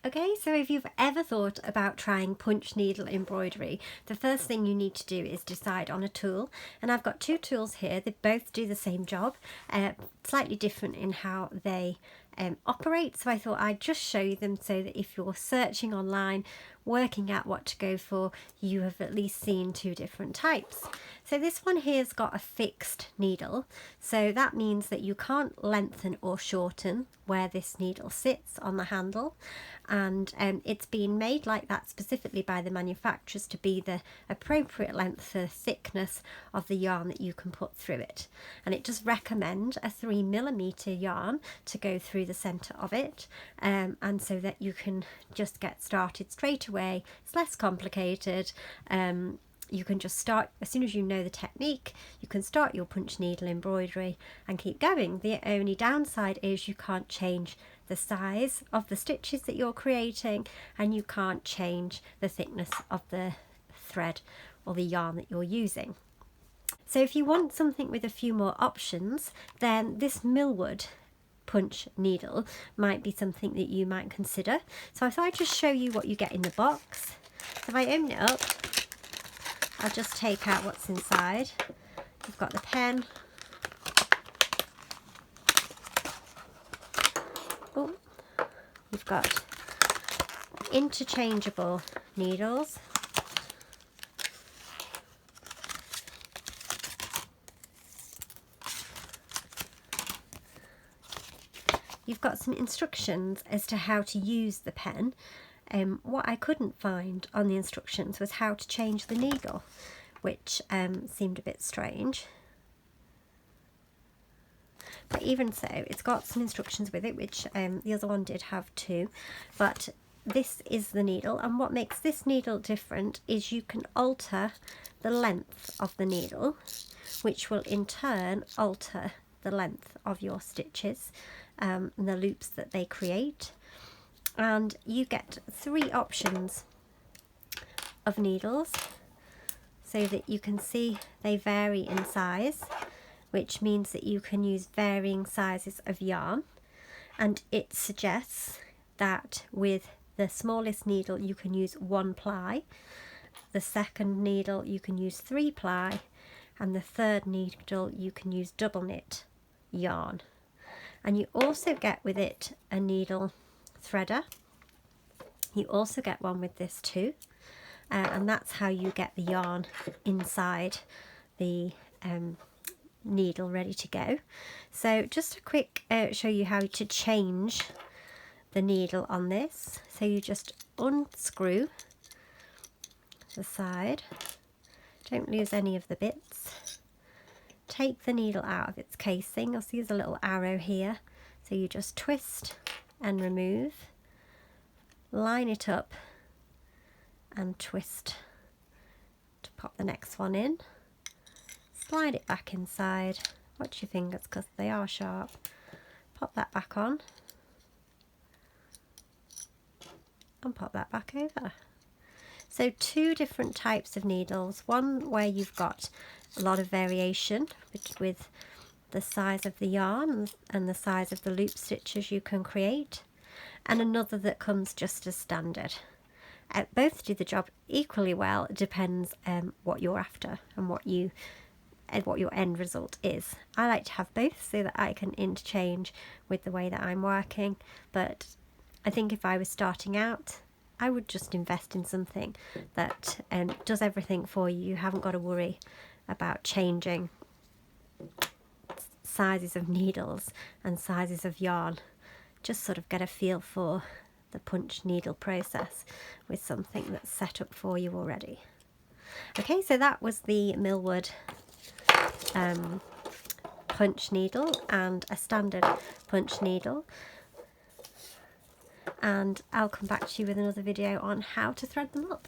Okay, so if you've ever thought about trying punch needle embroidery, the first thing you need to do is decide on a tool. And I've got two tools here. They both do the same job, slightly different in how they operate. So I thought I'd just show you them so that if you're searching online, working out what to go for, you have at least seen two different types. So this one here's got a fixed needle, so that means that you can't lengthen or shorten where this needle sits on the handle, and it's been made like that specifically by the manufacturers to be the appropriate length for the thickness of the yarn that you can put through it. And it does recommend a 3mm yarn to go through the centre of it, and so that you can just get started straight away. It's less complicated. You can just start, as soon as you know the technique, you can start your punch needle embroidery and keep going. The only downside is you can't change the size of the stitches that you're creating, and you can't change the thickness of the thread or the yarn that you're using. So if you want something with a few more options, then this Milward punch needle might be something that you might consider. So I thought I'd just show you what you get in the box. If I open it up, I'll just take out what's inside. You've got the pen. Oh, you've got interchangeable needles. You've got some instructions as to how to use the pen. What I couldn't find on the instructions was how to change the needle, which seemed a bit strange. But even so, it's got some instructions with it, which the other one did have too. But this is the needle, and what makes this needle different is you can alter the length of the needle, which will in turn alter the length of your stitches and the loops that they create. And you get 3 options of needles, so that you can see they vary in size, which means that you can use varying sizes of yarn. And it suggests that with the smallest needle you can use 1 ply, the second needle you can use 3 ply, and the third needle you can use double knit yarn. And you also get with it a needle threader. You also get one with this too, and that's how you get the yarn inside the needle ready to go. So just a quick show you how to change the needle on this. So you just unscrew the side, don't lose any of the bits, take the needle out of its casing. You'll see there's a little arrow here, so you just twist and remove, line it up and twist to pop the next one in, slide it back inside, watch your fingers because they are sharp, pop that back on and pop that back over. So 2 different types of needles, one where you've got a lot of variation with the size of the yarn and the size of the loop stitches you can create, and another that comes just as standard. Both do the job equally well. It depends what you're after and what your end result is. I like to have both so that I can interchange with the way that I'm working, but I think if I was starting out, I would just invest in something that does everything for you. You haven't got to worry about changing sizes of needles and sizes of yarn. Just sort of get a feel for the punch needle process with something that's set up for you already. Okay, so that was the Milward punch needle and a standard punch needle, and I'll come back to you with another video on how to thread them up.